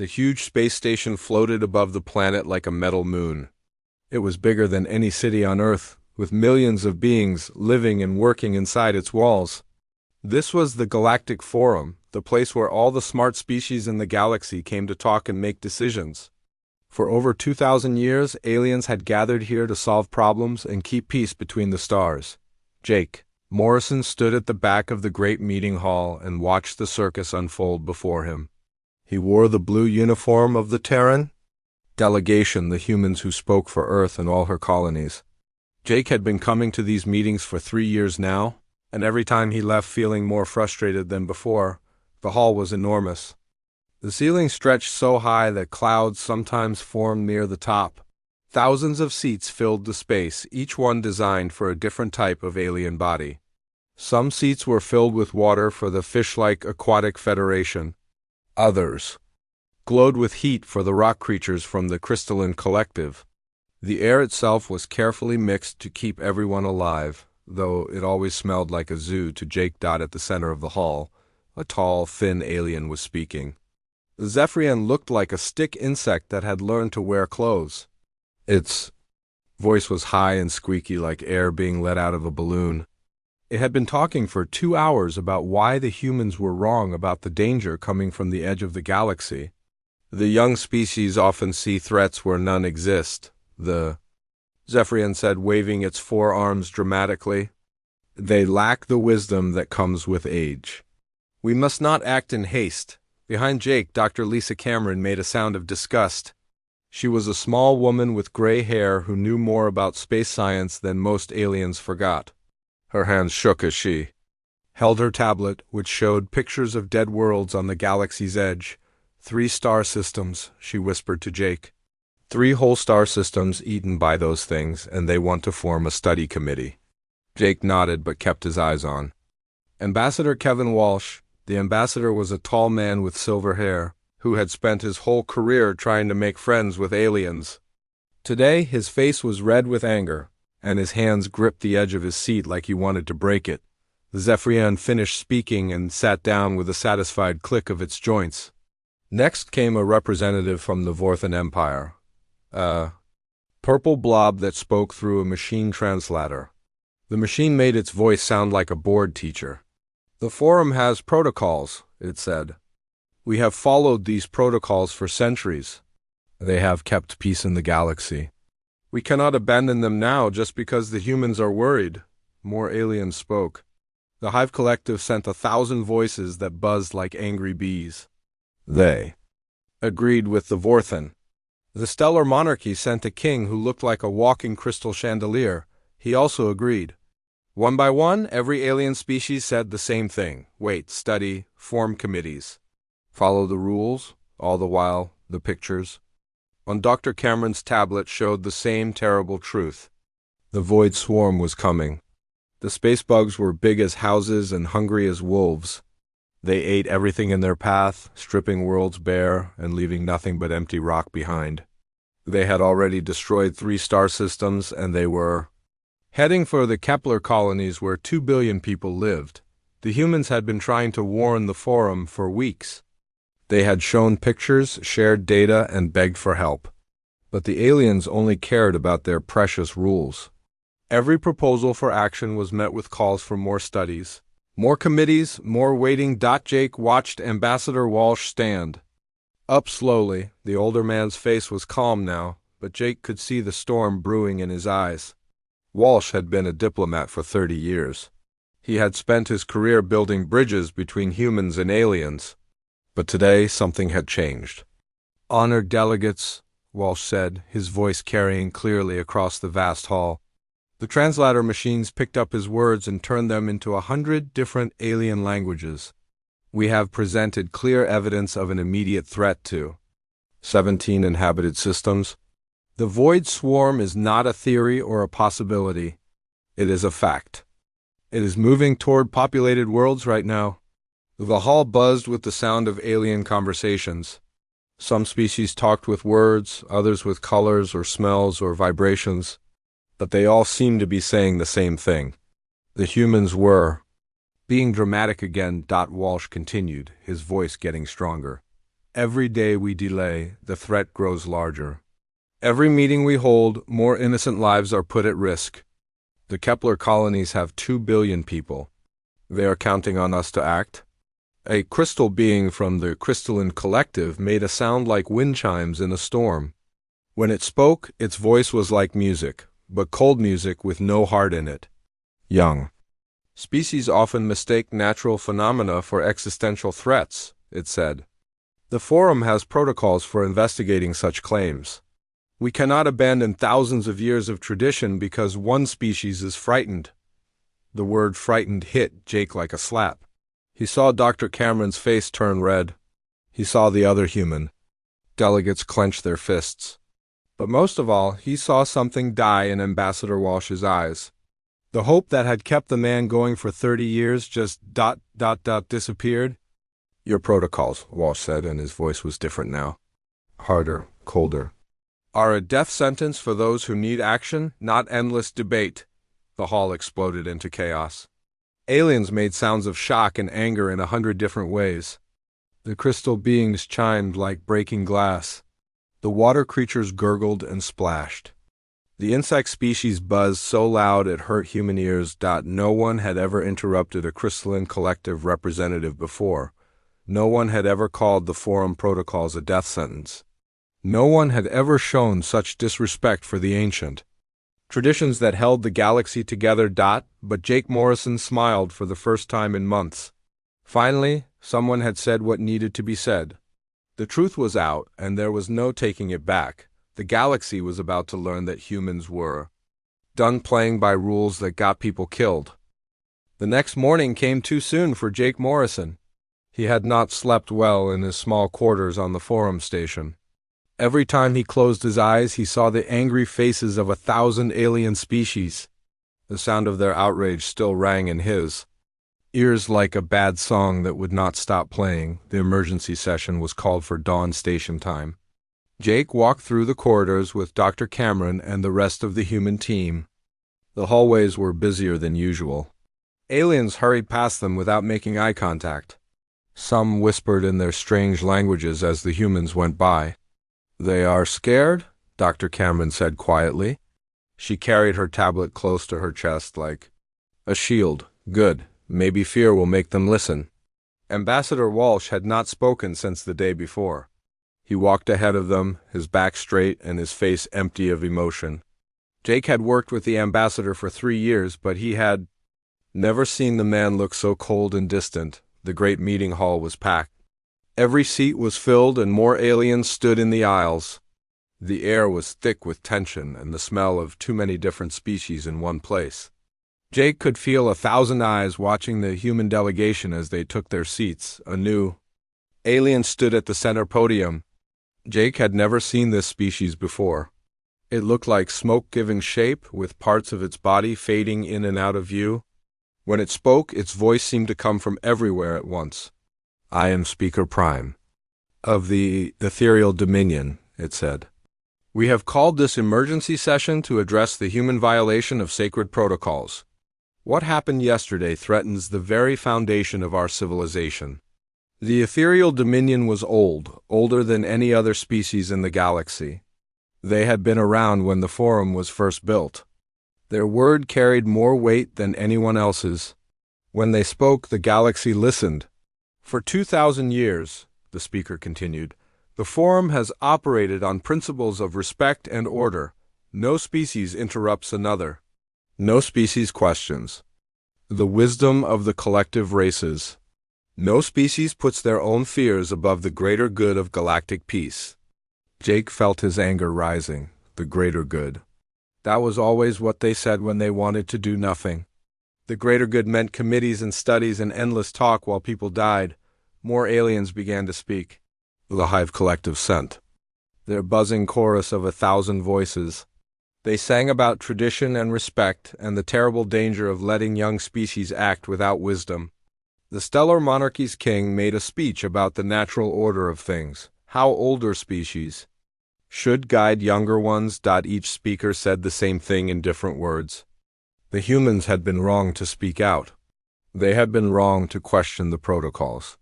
The huge space station floated above the planet like a metal moon. It was bigger than any city on Earth, with millions of beings living and working inside its walls. This was the Galactic Forum, the place where all the smart species in the galaxy came to talk and make decisions. For over 2,000 years, aliens had gathered here to solve problems and keep peace between the stars. Jake Morrison stood at the back of the great meeting hall and watched the circus unfold before him. He wore the blue uniform of the Terran delegation, the humans who spoke for Earth and all her colonies. Jake had been coming to these meetings for 3 years now, and every time he left feeling more frustrated than before. The hall was enormous. The ceiling stretched so high that clouds sometimes formed near the top. Thousands of seats filled the space, each one designed for a different type of alien body. Some seats were filled with water for the fish-like aquatic federation. Others glowed with heat for the rock creatures from the crystalline collective. The air itself was carefully mixed to keep everyone alive, though it always smelled like a zoo to Jake. At the center of the hall, a tall, thin alien was speaking. The Zephyrian looked like a stick insect that had learned to wear clothes. Its voice was high and squeaky like air being let out of a balloon. It had been talking for 2 hours about why the humans were wrong about the danger coming from the edge of the galaxy. The young species often see threats where none exist, the Zephyrian said, waving its forearms dramatically. They lack the wisdom that comes with age. We must not act in haste. Behind Jake, Dr. Lisa Cameron made a sound of disgust. She was a small woman with gray hair who knew more about space science than most aliens forgot. Her hands shook as she held her tablet, which showed pictures of dead worlds on the galaxy's edge. 3 star systems, she whispered to Jake. 3 whole star systems eaten by those things, and they want to form a study committee. Jake nodded but kept his eyes on Ambassador Kevin Walsh. The ambassador was a tall man with silver hair, who had spent his whole career trying to make friends with aliens. Today, his face was red with anger, and his hands gripped the edge of his seat like he wanted to break it. The Zephyrian finished speaking and sat down with a satisfied click of its joints. Next came a representative from the Vorthan Empire, a purple blob that spoke through a machine translator. The machine made its voice sound like a board teacher. The forum has protocols, it said. We have followed these protocols for centuries. They have kept peace in the galaxy. We cannot abandon them now just because the humans are worried. More aliens spoke. The Hive Collective sent 1,000 voices that buzzed like angry bees. They agreed with the Vorthan. The Stellar Monarchy sent a king who looked like a walking crystal chandelier. He also agreed. One by one, every alien species said the same thing. Wait, study, form committees. Follow the rules, all the while, the pictures on Dr. Cameron's tablet showed the same terrible truth. The void swarm was coming. The space bugs were big as houses and hungry as wolves. They ate everything in their path, stripping worlds bare and leaving nothing but empty rock behind. They had already destroyed 3 star systems, and they were heading for the Kepler colonies where 2 billion people lived. The humans had been trying to warn the forum for weeks. They had shown pictures, shared data, and begged for help. But the aliens only cared about their precious rules. Every proposal for action was met with calls for more studies, more committees, more waiting. Jake watched Ambassador Walsh stand up slowly. The older man's face was calm now, but Jake could see the storm brewing in his eyes. Walsh had been a diplomat for 30 years. He had spent his career building bridges between humans and aliens. But today, something had changed. Honored delegates, Walsh said, his voice carrying clearly across the vast hall. The translator machines picked up his words and turned them into 100 different alien languages. We have presented clear evidence of an immediate threat to 17 inhabited systems. The void swarm is not a theory or a possibility. It is a fact. It is moving toward populated worlds right now. The hall buzzed with the sound of alien conversations. Some species talked with words, others with colors or smells or vibrations, but they all seemed to be saying the same thing. The humans were being dramatic again. Walsh continued, his voice getting stronger. Every day we delay, the threat grows larger. Every meeting we hold, more innocent lives are put at risk. The Kepler colonies have 2 billion people. They are counting on us to act. A crystal being from the crystalline collective made a sound like wind chimes in a storm. When it spoke, its voice was like music, but cold music with no heart in it. Young. Species often mistake natural phenomena for existential threats, it said. The Forum has protocols for investigating such claims. We cannot abandon thousands of years of tradition because one species is frightened. The word frightened hit Jake like a slap. He saw Dr. Cameron's face turn red. He saw the other human. Delegates clench their fists. But most of all, he saw something die in Ambassador Walsh's eyes. The hope that had kept the man going for 30 years just disappeared. Your protocols, Walsh said, and his voice was different now. Harder, colder. Are a death sentence for those who need action, not endless debate. The hall exploded into chaos. Aliens made sounds of shock and anger in 100 different ways. The crystal beings chimed like breaking glass. The water creatures gurgled and splashed. The insect species buzzed so loud it hurt human ears. No one had ever interrupted a crystalline collective representative before. No one had ever called the Forum protocols a death sentence. No one had ever shown such disrespect for the ancient traditions that held the galaxy together. But Jake Morrison smiled for the first time in months. Finally, someone had said what needed to be said. The truth was out, and there was no taking it back. The galaxy was about to learn that humans were done playing by rules that got people killed. The next morning came too soon for Jake Morrison. He had not slept well in his small quarters on the Forum station. Every time he closed his eyes, he saw the angry faces of 1,000 alien species. The sound of their outrage still rang in his ears like a bad song that would not stop playing. The emergency session was called for dawn station time. Jake walked through the corridors with Dr. Cameron and the rest of the human team. The hallways were busier than usual. Aliens hurried past them without making eye contact. Some whispered in their strange languages as the humans went by. They are scared, Dr. Cameron said quietly. She carried her tablet close to her chest like a shield. Good. Maybe fear will make them listen. Ambassador Walsh had not spoken since the day before. He walked ahead of them, his back straight and his face empty of emotion. Jake had worked with the ambassador for 3 years, but he had never seen the man look so cold and distant. The great meeting hall was packed. Every seat was filled and more aliens stood in the aisles. The air was thick with tension and the smell of too many different species in one place. Jake could feel 1,000 eyes watching the human delegation as they took their seats. A new alien stood at the center podium. Jake had never seen this species before. It looked like smoke giving shape, with parts of its body fading in and out of view. When it spoke, its voice seemed to come from everywhere at once. I am Speaker Prime of the Ethereal Dominion, it said. We have called this emergency session to address the human violation of sacred protocols. What happened yesterday threatens the very foundation of our civilization. The Ethereal Dominion was old, older than any other species in the galaxy. They had been around when the Forum was first built. Their word carried more weight than anyone else's. When they spoke, the galaxy listened. For 2,000 years, the speaker continued, the Forum has operated on principles of respect and order. No species interrupts another. No species questions the wisdom of the collective races. No species puts their own fears above the greater good of galactic peace. Jake felt his anger rising. The greater good. That was always what they said when they wanted to do nothing. The greater good meant committees and studies and endless talk while people died. More aliens began to speak. The Hive Collective sent their buzzing chorus of 1,000 voices. They sang about tradition and respect and the terrible danger of letting young species act without wisdom. The Stellar Monarchy's king made a speech about the natural order of things, how older species should guide younger ones. Each speaker said the same thing in different words. The humans had been wrong to speak out. They had been wrong to question the protocols.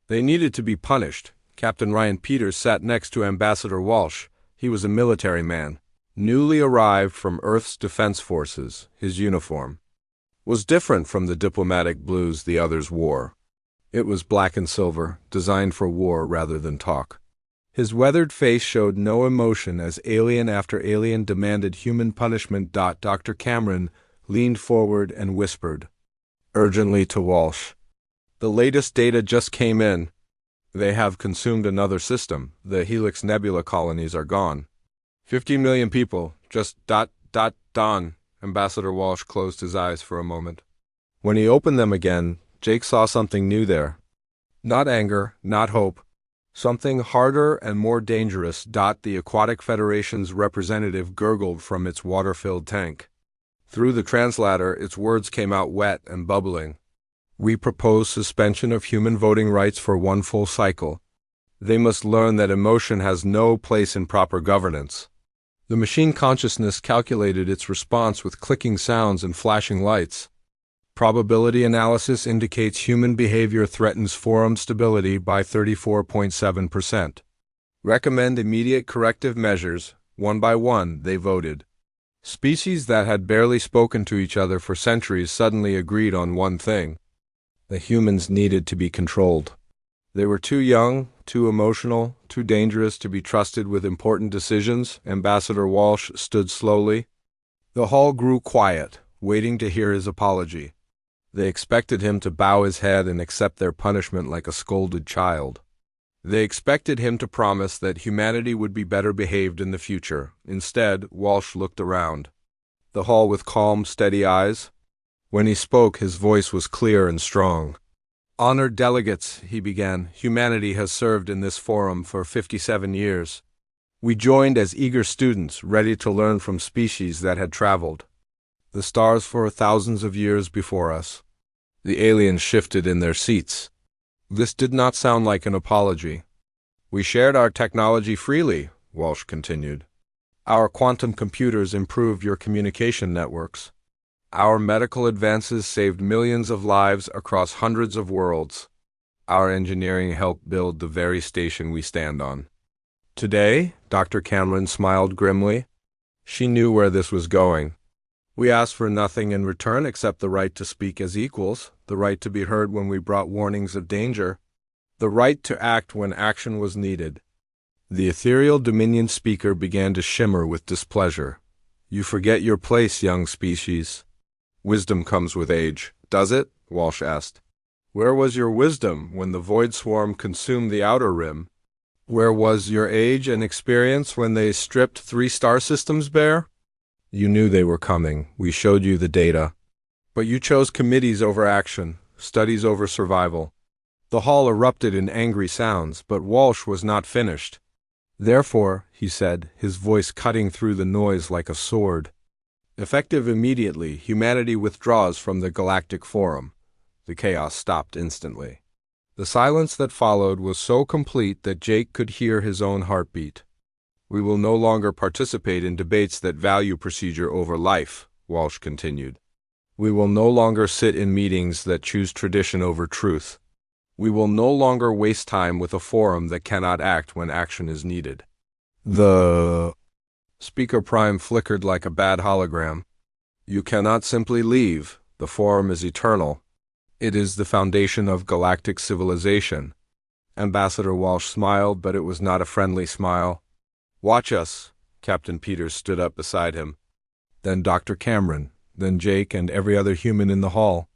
They needed to be punished. Captain Ryan Peters sat next to Ambassador Walsh. He was a military man, newly arrived from Earth's Defense Forces. His uniform was different from the diplomatic blues the others wore. It was black and silver, designed for war rather than talk. His weathered face showed no emotion as alien after alien demanded human punishment. Dr. Cameron leaned forward and whispered urgently to Walsh. The latest data just came in. They have consumed another system. The Helix Nebula colonies are gone. 15 million people, just ... Don. Ambassador Walsh closed his eyes for a moment. When he opened them again, Jake saw something new there. Not anger, not hope. Something harder and more dangerous. The Aquatic Federation's representative gurgled from its water-filled tank. Through the translator, its words came out wet and bubbling. We propose suspension of human voting rights for one full cycle. They must learn that emotion has no place in proper governance. The machine consciousness calculated its response with clicking sounds and flashing lights. Probability analysis indicates human behavior threatens forum stability by 34.7%. Recommend immediate corrective measures. One by one, they voted. Species that had barely spoken to each other for centuries suddenly agreed on one thing. The humans needed to be controlled. They were too young, too emotional, too dangerous to be trusted with important decisions. Ambassador Walsh stood slowly. The hall grew quiet, waiting to hear his apology. They expected him to bow his head and accept their punishment like a scolded child. They expected him to promise that humanity would be better behaved in the future. Instead, Walsh looked around the hall with calm, steady eyes. When he spoke, his voice was clear and strong. Honored delegates, he began, humanity has served in this forum for 57 years. We joined as eager students, ready to learn from species that had traveled the stars for thousands of years before us. The aliens shifted in their seats. This did not sound like an apology. We shared our technology freely, Walsh continued. Our quantum computers improved your communication networks. Our medical advances saved millions of lives across hundreds of worlds. Our engineering helped build the very station we stand on. Today, Dr. Cameron smiled grimly. She knew where this was going. We asked for nothing in return except the right to speak as equals, the right to be heard when we brought warnings of danger, the right to act when action was needed. The ethereal Dominion speaker began to shimmer with displeasure. You forget your place, young species. Wisdom comes with age, does it? Walsh asked. Where was your wisdom when the Void Swarm consumed the Outer Rim? Where was your age and experience when they stripped 3 star systems bare? You knew they were coming. We showed you the data. But you chose committees over action, studies over survival. The hall erupted in angry sounds, but Walsh was not finished. Therefore, he said, his voice cutting through the noise like a sword. Effective immediately, humanity withdraws from the Galactic Forum. The chaos stopped instantly. The silence that followed was so complete that Jake could hear his own heartbeat. We will no longer participate in debates that value procedure over life, Walsh continued. We will no longer sit in meetings that choose tradition over truth. We will no longer waste time with a forum that cannot act when action is needed. The Speaker Prime flickered like a bad hologram. You cannot simply leave. The forum is eternal. It is the foundation of galactic civilization. Ambassador Walsh smiled, but it was not a friendly smile. Watch us. Captain Peters stood up beside him. Then Dr. Cameron, then Jake and every other human in the hall.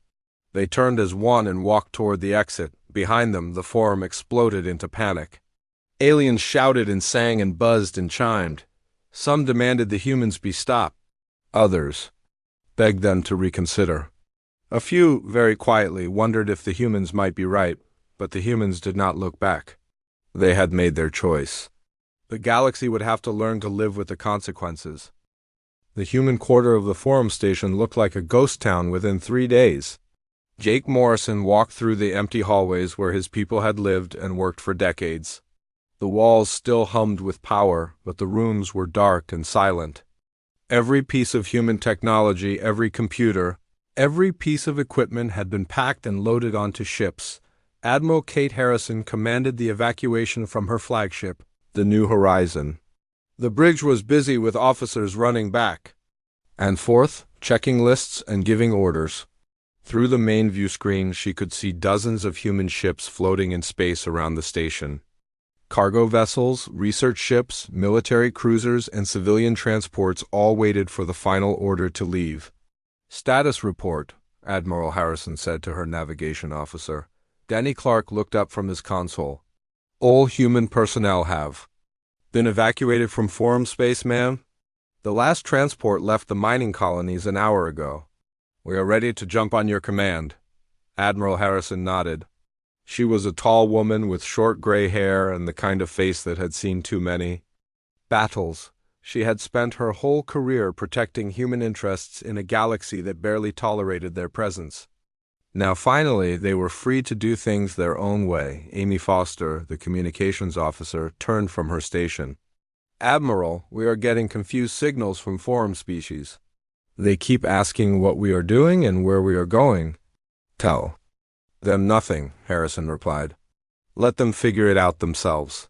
They turned as one and walked toward the exit. Behind them, the forum exploded into panic. Aliens shouted and sang and buzzed and chimed. Some demanded the humans be stopped. Others begged them to reconsider. A few, very quietly, wondered if the humans might be right, but the humans did not look back. They had made their choice. The galaxy would have to learn to live with the consequences. The human quarter of the forum station looked like a ghost town within 3 days. Jake Morrison walked through the empty hallways where his people had lived and worked for decades. The walls still hummed with power, but the rooms were dark and silent. Every piece of human technology, every computer, every piece of equipment had been packed and loaded onto ships, Admiral Kate Harrison commanded the evacuation from her flagship, the New Horizon. The bridge was busy with officers running back and forth, checking lists and giving orders. Through the main view screen, she could see dozens of human ships floating in space around the station. Cargo vessels, research ships, military cruisers, and civilian transports all waited for the final order to leave. "Status report," Admiral Harrison said to her navigation officer. Danny Clark looked up from his console. "All human personnel have been evacuated from Forum Space, ma'am. The last transport left the mining colonies an hour ago. We are ready to jump on your command." Admiral Harrison nodded. She was a tall woman with short gray hair and the kind of face that had seen too many battles. She had spent her whole career protecting human interests in a galaxy that barely tolerated their presence. Now finally, they were free to do things their own way. Amy Foster, the communications officer, turned from her station. "Admiral, we are getting confused signals from Forum species. They keep asking what we are doing and where we are going." "Tell them nothing," Harrison replied. "Let them figure it out themselves."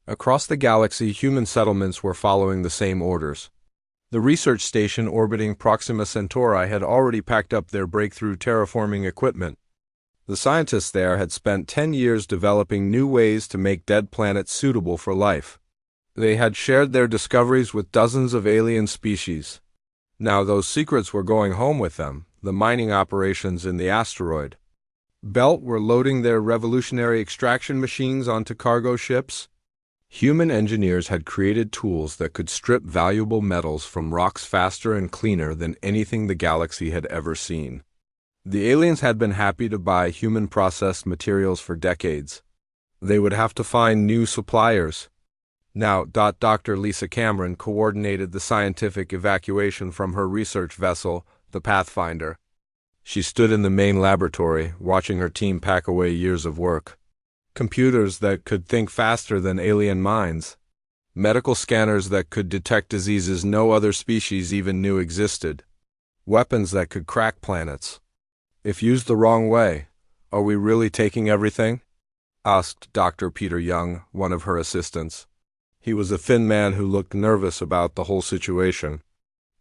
Across the galaxy, human settlements were following the same orders. The research station orbiting Proxima Centauri had already packed up their breakthrough terraforming equipment. The scientists there had spent 10 years developing new ways to make dead planets suitable for life. They had shared their discoveries with dozens of alien species. Now those secrets were going home with them. The mining operations in the asteroid belt were loading their revolutionary extraction machines onto cargo ships. Human engineers had created tools that could strip valuable metals from rocks faster and cleaner than anything the galaxy had ever seen. The aliens had been happy to buy human-processed materials for decades. They would have to find new suppliers. Now, Dr. Lisa Cameron coordinated the scientific evacuation from her research vessel, the Pathfinder. She stood in the main laboratory, watching her team pack away years of work. Computers that could think faster than alien minds. Medical scanners that could detect diseases no other species even knew existed. Weapons that could crack planets. If used the wrong way, are we really taking everything? Asked Dr. Peter Young, one of her assistants. He was a thin man who looked nervous about the whole situation.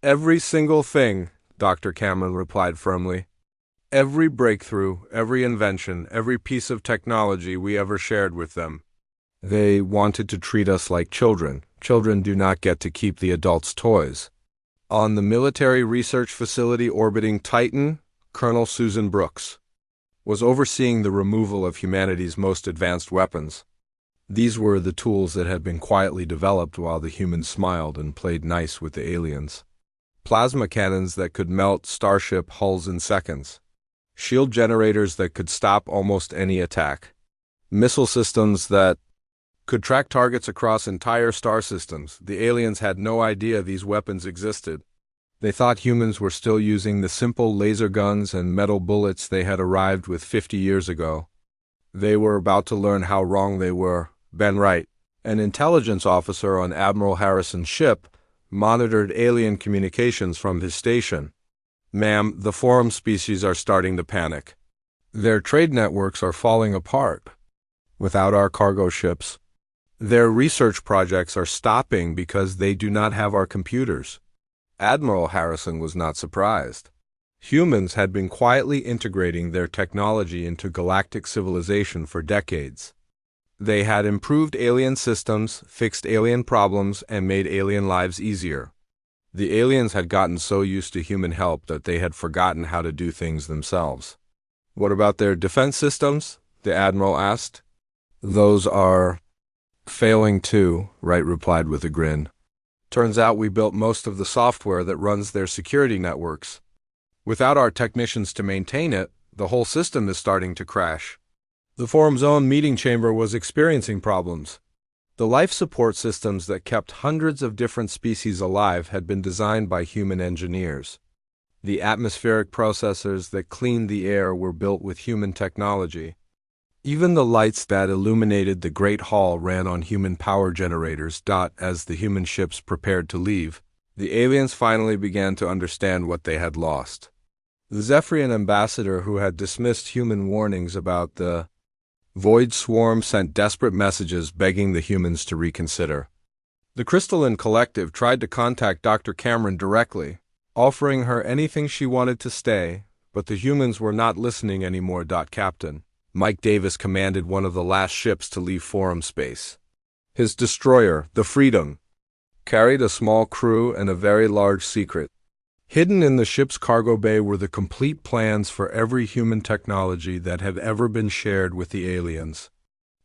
"Every single thing," Dr. Cameron replied firmly. "Every breakthrough, every invention, every piece of technology we ever shared with them. They wanted to treat us like children. Children do not get to keep the adults' toys." On the military research facility orbiting Titan, Colonel Susan Brooks was overseeing the removal of humanity's most advanced weapons. These were the tools that had been quietly developed while the humans smiled and played nice with the aliens. Plasma cannons that could melt starship hulls in seconds. Shield generators that could stop almost any attack. Missile systems that could track targets across entire star systems. The aliens had no idea these weapons existed. They thought humans were still using the simple laser guns and metal bullets they had arrived with 50 years ago. They were about to learn how wrong they were. Ben Wright, an intelligence officer on Admiral Harrison's ship, monitored alien communications from his station. "Ma'am, the Forum species are starting to panic. Their trade networks are falling apart. Without our cargo ships, their research projects are stopping because they do not have our computers." Admiral Harrison was not surprised. Humans had been quietly integrating their technology into galactic civilization for decades. They had improved alien systems, fixed alien problems, and made alien lives easier. The aliens had gotten so used to human help that they had forgotten how to do things themselves. "What about their defense systems?" the Admiral asked. "Those are failing too," Wright replied with a grin. "Turns out we built most of the software that runs their security networks. Without our technicians to maintain it, the whole system is starting to crash." The Forum's own meeting chamber was experiencing problems. The life support systems that kept hundreds of different species alive had been designed by human engineers. The atmospheric processors that cleaned the air were built with human technology. Even the lights that illuminated the Great Hall ran on human power generators. As the human ships prepared to leave, the aliens finally began to understand what they had lost. The Zephyrian ambassador, who had dismissed human warnings about the Void Swarm sent desperate messages begging the humans to reconsider. The Crystalline Collective tried to contact Dr. Cameron directly, offering her anything she wanted to stay, but the humans were not listening anymore. Captain Mike Davis commanded one of the last ships to leave Forum space. His destroyer, the Freedom, carried a small crew and a very large secret. Hidden in the ship's cargo bay were the complete plans for every human technology that had ever been shared with the aliens.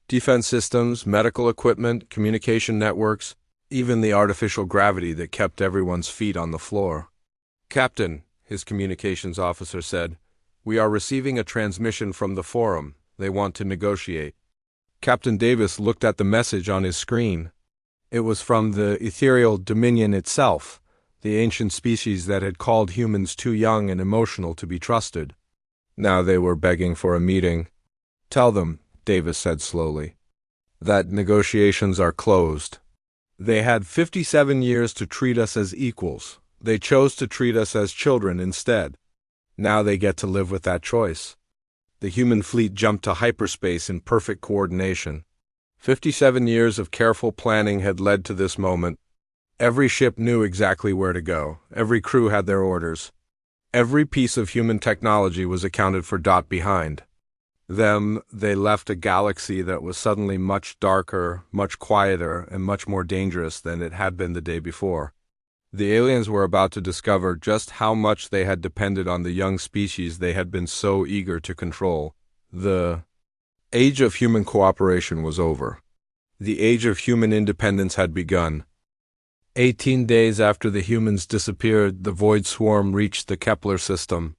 Defense systems, medical equipment, communication networks, even the artificial gravity that kept everyone's feet on the floor. "Captain," his communications officer said, "we are receiving a transmission from the Forum. They want to negotiate." Captain Davis looked at the message on his screen. It was from the ethereal Dominion itself, the ancient species that had called humans too young and emotional to be trusted. Now they were begging for a meeting. "Tell them," Davis said slowly, "that negotiations are closed. They had 57 years to treat us as equals. They chose to treat us as children instead. Now they get to live with that choice." The human fleet jumped to hyperspace in perfect coordination. 57 years of careful planning had led to this moment. Every ship knew exactly where to go. Every crew had their orders. Every piece of human technology was accounted for. Behind them, they left a galaxy that was suddenly much darker, much quieter, and much more dangerous than it had been the day before. The aliens were about to discover just how much they had depended on the young species they had been so eager to control. The age of human cooperation was over. The age of human independence had begun. 18 days after the humans disappeared, the Void Swarm reached the Kepler system.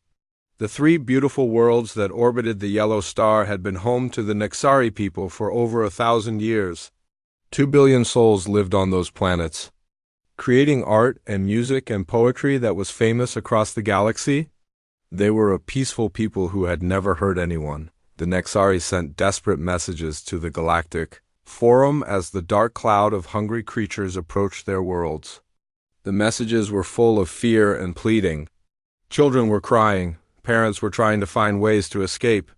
The 3 beautiful worlds that orbited the yellow star had been home to the Nexari people for over 1,000 years. 2 billion souls lived on those planets, creating art and music and poetry that was famous across the galaxy. They were a peaceful people who had never hurt anyone. The Nexari sent desperate messages to the Galactic Forum as the dark cloud of hungry creatures approached their worlds. The messages were full of fear and pleading. Children were crying, parents were trying to find ways to escape,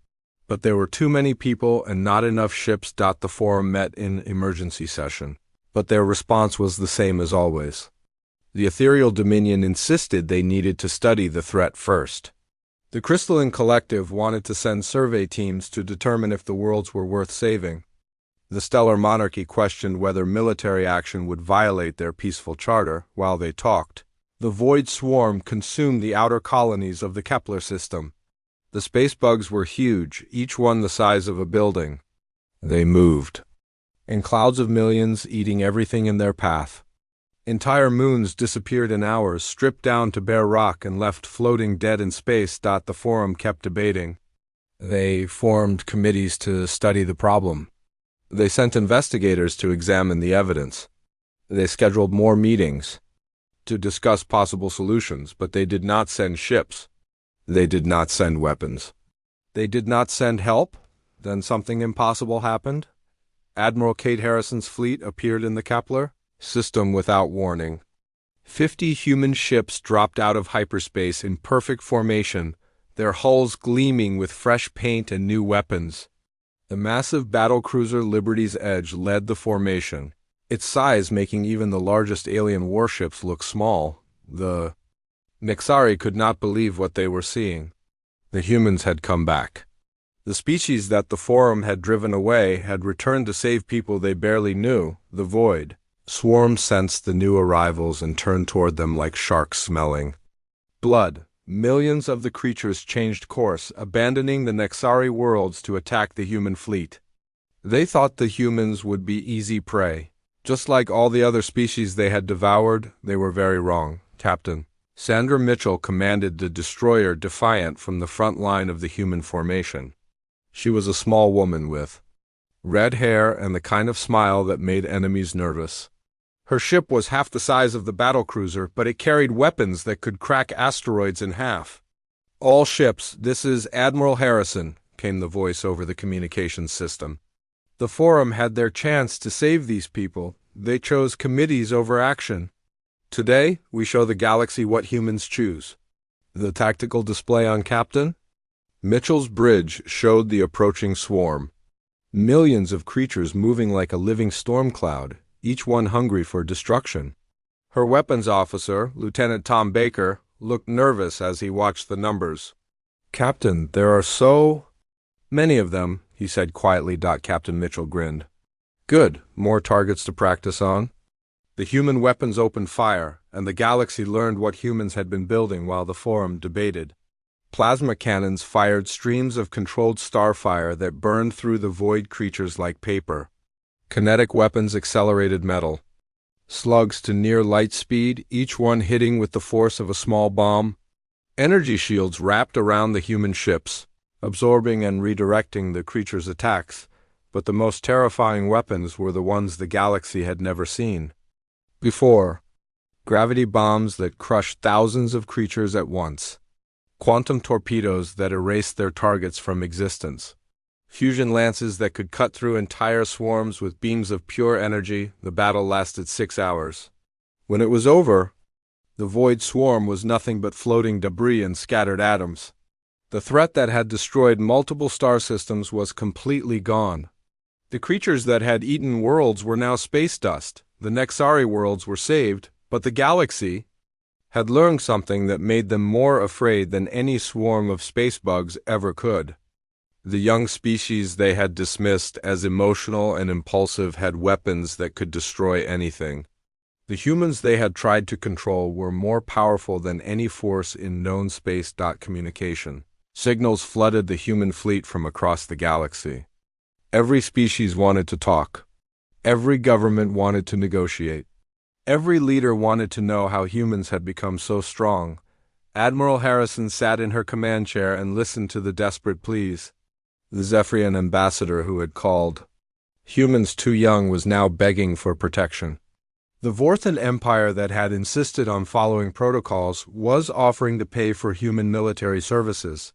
but there were too many people and not enough ships. The Forum met in emergency session, but their response was the same as always. The Ethereal Dominion insisted they needed to study the threat first. The Crystalline Collective wanted to send survey teams to determine if the worlds were worth saving. The Stellar Monarchy questioned whether military action would violate their peaceful charter. While they talked, the Void Swarm consumed the outer colonies of the Kepler system. The space bugs were huge, each one the size of a building. They moved in clouds of millions, eating everything in their path. Entire moons disappeared in hours, stripped down to bare rock and left floating dead in space. The Forum kept debating. They formed committees to study the problem. They sent investigators to examine the evidence. They scheduled more meetings to discuss possible solutions, but they did not send ships. They did not send weapons. They did not send help. Then something impossible happened. Admiral Kate Harrison's fleet appeared in the Kepler system without warning. 50 human ships dropped out of hyperspace in perfect formation, their hulls gleaming with fresh paint and new weapons. The massive battlecruiser Liberty's Edge led the formation, its size making even the largest alien warships look small. The Nexari could not believe what they were seeing. The humans had come back. The species that the Forum had driven away had returned to save people they barely knew. The Void Swarm sensed the new arrivals and turned toward them like sharks smelling blood. Millions of the creatures changed course, abandoning the Nexari worlds to attack the human fleet. They thought the humans would be easy prey. Just like all the other species they had devoured, they were very wrong. Captain Sandra Mitchell commanded the destroyer Defiant from the front line of the human formation. She was a small woman with red hair and the kind of smile that made enemies nervous. Her ship was half the size of the battlecruiser, but it carried weapons that could crack asteroids in half. "All ships, this is Admiral Harrison," came the voice over the communications system. "The Forum had their chance to save these people. They chose committees over action. Today, we show the galaxy what humans choose." The tactical display on Captain Mitchell's bridge showed the approaching swarm. Millions of creatures moving like a living storm cloud, each one hungry for destruction. Her weapons officer, Lieutenant Tom Baker, looked nervous as he watched the numbers. "Captain, there are so many of them," he said quietly. Captain Mitchell grinned. "Good, more targets to practice on." The human weapons opened fire, and the galaxy learned what humans had been building while the forum debated. Plasma cannons fired streams of controlled starfire that burned through the void creatures like paper. Kinetic weapons accelerated metal. Slugs to near light speed, each one hitting with the force of a small bomb. Energy shields wrapped around the human ships, absorbing and redirecting the creatures' attacks, but the most terrifying weapons were the ones the galaxy had never seen before. Gravity bombs that crushed thousands of creatures at once. Quantum torpedoes that erased their targets from existence. Fusion lances that could cut through entire swarms with beams of pure energy. The battle lasted 6 hours. When it was over, the void swarm was nothing but floating debris and scattered atoms. The threat that had destroyed multiple star systems was completely gone. The creatures that had eaten worlds were now space dust. The Nexari worlds were saved, but the galaxy had learned something that made them more afraid than any swarm of space bugs ever could. The young species they had dismissed as emotional and impulsive had weapons that could destroy anything. The humans they had tried to control were more powerful than any force in known space. Communication signals flooded the human fleet from across the galaxy. Every species wanted to talk. Every government wanted to negotiate. Every leader wanted to know how humans had become so strong. Admiral Harrison sat in her command chair and listened to the desperate pleas. The Zephyrian ambassador who had called humans too young was now begging for protection. The Vorthan Empire that had insisted on following protocols was offering to pay for human military services.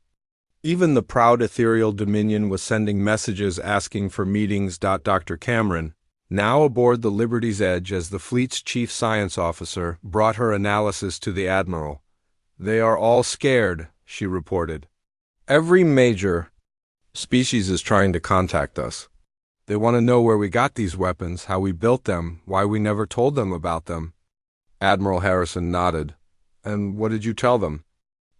Even the proud ethereal Dominion was sending messages asking for meetings. Dr. Cameron, now aboard the Liberty's Edge as the fleet's chief science officer, brought her analysis to the admiral. "They are all scared," she reported. "Every major species is trying to contact us. They want to know where we got these weapons, how we built them, why we never told them about them." Admiral Harrison nodded. "And what did you tell them?"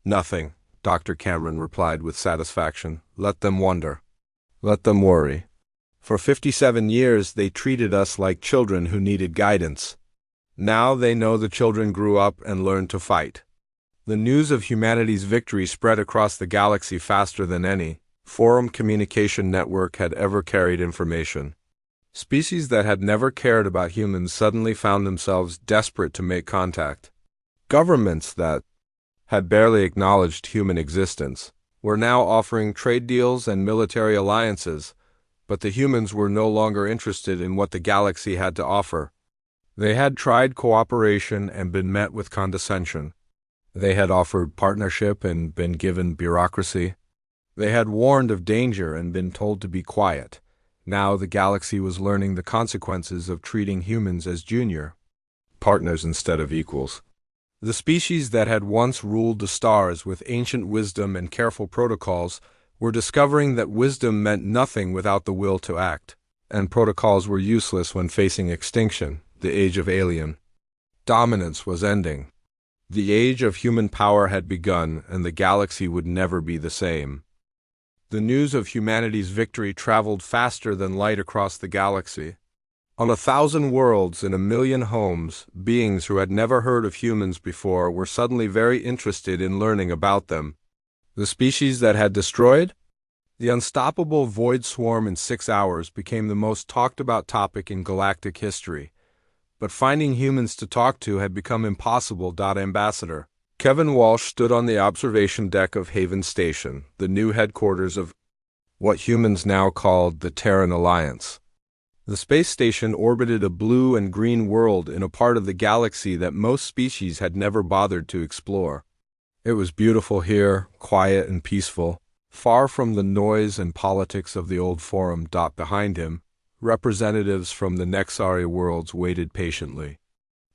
"Nothing," Dr. Cameron replied with satisfaction. "Let them wonder. Let them worry. For 57 years they treated us like children who needed guidance. Now they know the children grew up and learned to fight." The news of humanity's victory spread across the galaxy faster than any forum communication network had ever carried information. Species that had never cared about humans suddenly found themselves desperate to make contact. Governments that had barely acknowledged human existence were now offering trade deals and military alliances, but the humans were no longer interested in what the galaxy had to offer. They had tried cooperation and been met with condescension. They had offered partnership and been given bureaucracy. They had warned of danger and been told to be quiet. Now the galaxy was learning the consequences of treating humans as junior partners instead of equals. The species that had once ruled the stars with ancient wisdom and careful protocols were discovering that wisdom meant nothing without the will to act, and protocols were useless when facing extinction. The age of alien dominance was ending. The age of human power had begun, and the galaxy would never be the same. The news of humanity's victory traveled faster than light across the galaxy. On 1,000 worlds in 1,000,000 homes, beings who had never heard of humans before were suddenly very interested in learning about them. The species that had destroyed the unstoppable void swarm in 6 hours became the most talked about topic in galactic history. But finding humans to talk to had become impossible. Ambassador Kevin Walsh stood on the observation deck of Haven Station, the new headquarters of what humans now called the Terran Alliance. The space station orbited a blue and green world in a part of the galaxy that most species had never bothered to explore. It was beautiful here, quiet and peaceful, far from the noise and politics of the old forum. Behind him, representatives from the Nexari worlds waited patiently.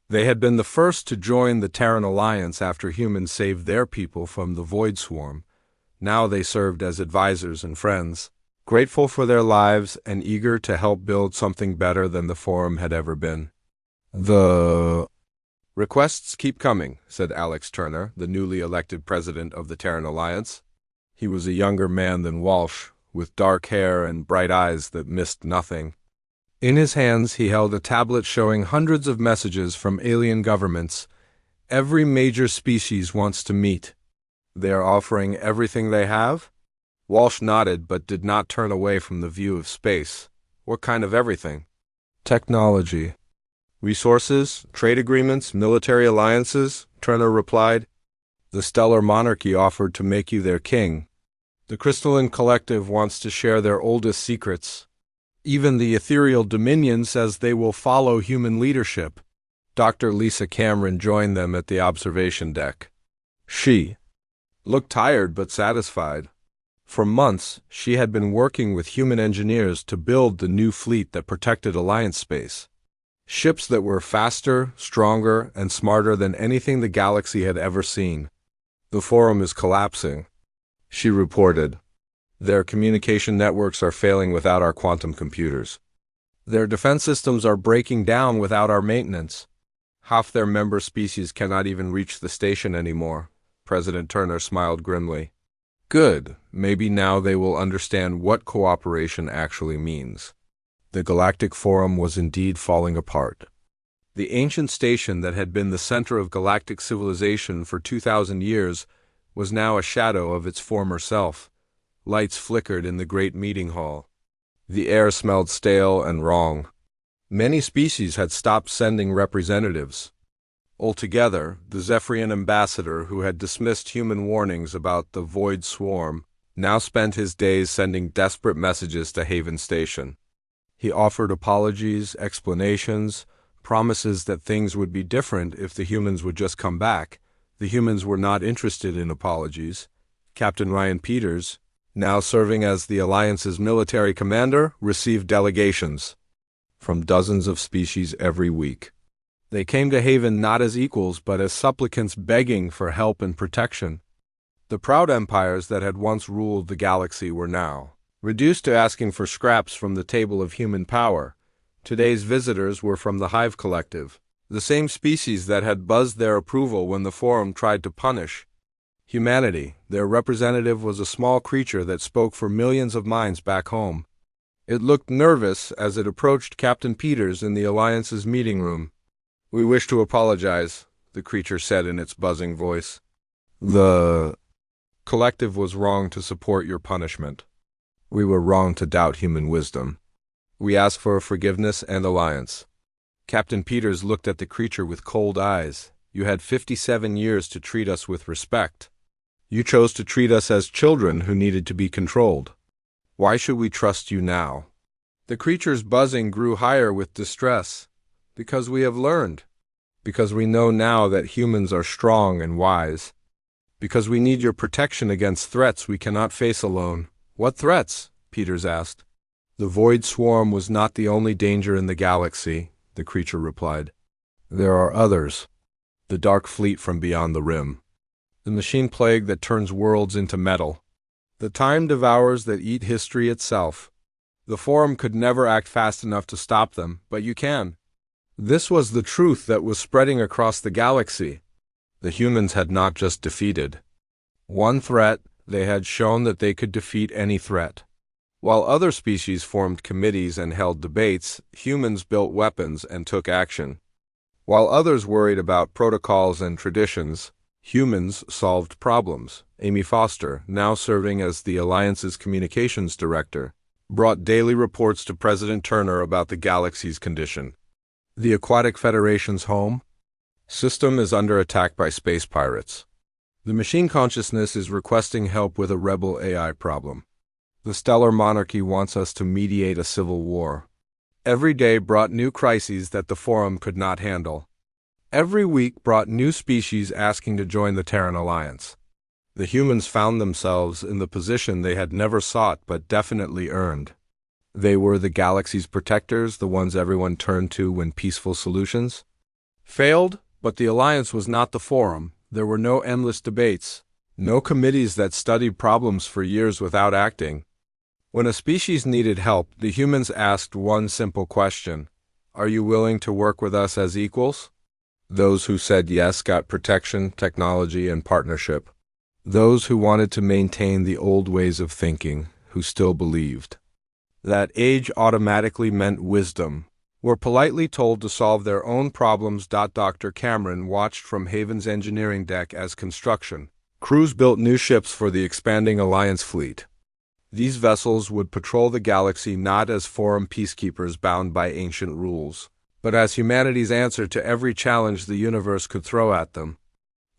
They had been the first to join the Terran Alliance after humans saved their people from the Void Swarm. Now they served as advisors and friends. grateful for their lives and eager to help build something better than the forum had ever been. The requests keep coming, said Alex Turner, the newly elected president of the Terran Alliance. He was a younger man than Walsh, with dark hair and bright eyes that missed nothing. In his hands he held a tablet showing hundreds of messages from alien governments. Every major species wants to meet. They are offering everything they have? Walsh nodded but did not turn away from the view of space. What kind of everything? Technology. Resources, trade agreements, military alliances, Turner replied. The Stellar Monarchy offered to make you their king. The Crystalline Collective wants to share their oldest secrets. Even the Ethereal Dominion says they will follow human leadership. Dr. Lisa Cameron joined them at the observation deck. She looked tired but satisfied. For months, she had been working with human engineers to build the new fleet that protected Alliance space. Ships that were faster, stronger, and smarter than anything the galaxy had ever seen. The forum is collapsing, she reported. Their communication networks are failing without our quantum computers. Their defense systems are breaking down without our maintenance. Half their member species cannot even reach the station anymore. President Turner smiled grimly. Good. Maybe now they will understand what cooperation actually means. The Galactic Forum was indeed falling apart. The ancient station that had been the center of galactic civilization for 2,000 years was now a shadow of its former self. Lights flickered in the great meeting hall. The air smelled stale and wrong. Many species had stopped sending representatives. Altogether, the Zephyrian ambassador, who had dismissed human warnings about the Void Swarm, now spent his days sending desperate messages to Haven Station. He offered apologies, explanations, promises that things would be different if the humans would just come back. The humans were not interested in apologies. Captain Ryan Peters, now serving as the Alliance's military commander, received delegations from dozens of species every week. They came to Haven not as equals but as supplicants begging for help and protection. The proud empires that had once ruled the galaxy were now reduced to asking for scraps from the table of human power. Today's visitors were from the Hive Collective, the same species that had buzzed their approval when the Forum tried to punish humanity. Their representative was a small creature that spoke for millions of minds back home. It looked nervous as it approached Captain Peters in the Alliance's meeting room. "We wish to apologize," the creature said in its buzzing voice. "The collective was wrong to support your punishment. We were wrong to doubt human wisdom. We ask for forgiveness and alliance." Captain Peters looked at the creature with cold eyes. "You had 57 years to treat us with respect. You chose to treat us as children who needed to be controlled. Why should we trust you now?" The creature's buzzing grew higher with distress. "Because we have learned. Because we know now that humans are strong and wise. Because we need your protection against threats we cannot face alone." "What threats?" Peters asked. "The Void Swarm was not the only danger in the galaxy," the creature replied. "There are others. The Dark Fleet from beyond the rim. The machine plague that turns worlds into metal. The time devourers that eat history itself. The Forum could never act fast enough to stop them, but you can." This was the truth that was spreading across the galaxy. The humans had not just defeated one threat, they had shown that they could defeat any threat. While other species formed committees and held debates, humans built weapons and took action. While others worried about protocols and traditions, humans solved problems. Amy Foster, now serving as the Alliance's communications director, brought daily reports to President Turner about the galaxy's condition. The Aquatic Federation's home system is under attack by space pirates. The machine consciousness is requesting help with a rebel AI problem. The Stellar Monarchy wants us to mediate a civil war. Every day brought new crises that the Forum could not handle. Every week brought new species asking to join the Terran Alliance. The humans found themselves in the position they had never sought but definitely earned. They were the galaxy's protectors, the ones everyone turned to when peaceful solutions failed, but the Alliance was not the Forum. There were no endless debates, no committees that studied problems for years without acting. When a species needed help, the humans asked one simple question: are you willing to work with us as equals? Those who said yes got protection, technology, and partnership. Those who wanted to maintain the old ways of thinking, who still believed that age automatically meant wisdom, were politely told to solve their own problems. Dr. Cameron watched from Haven's engineering deck as construction crews built new ships for the expanding Alliance fleet. These vessels would patrol the galaxy not as forum peacekeepers bound by ancient rules, but as humanity's answer to every challenge the universe could throw at them.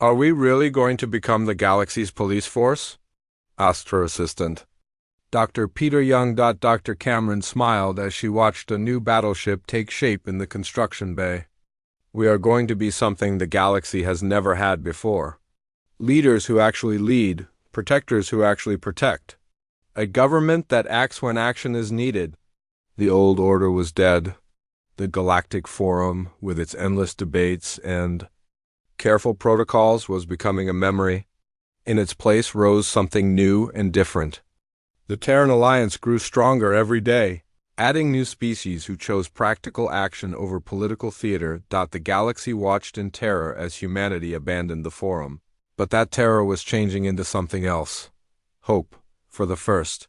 "Are we really going to become the galaxy's police force?" asked her assistant. Dr. Peter Young. Dr. Cameron smiled as she watched a new battleship take shape in the construction bay. "We are going to be something the galaxy has never had before. Leaders who actually lead, protectors who actually protect. A government that acts when action is needed." The old order was dead. The Galactic Forum, with its endless debates and careful protocols, was becoming a memory. In its place rose something new and different. The Terran Alliance grew stronger every day, adding new species who chose practical action over political theater. The galaxy watched in terror as humanity abandoned the Forum. But that terror was changing into something else. Hope, for the first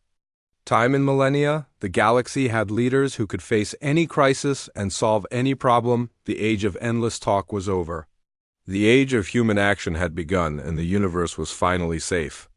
time in millennia, the galaxy had leaders who could face any crisis and solve any problem. The age of endless talk was over. The age of human action had begun, and the universe was finally safe.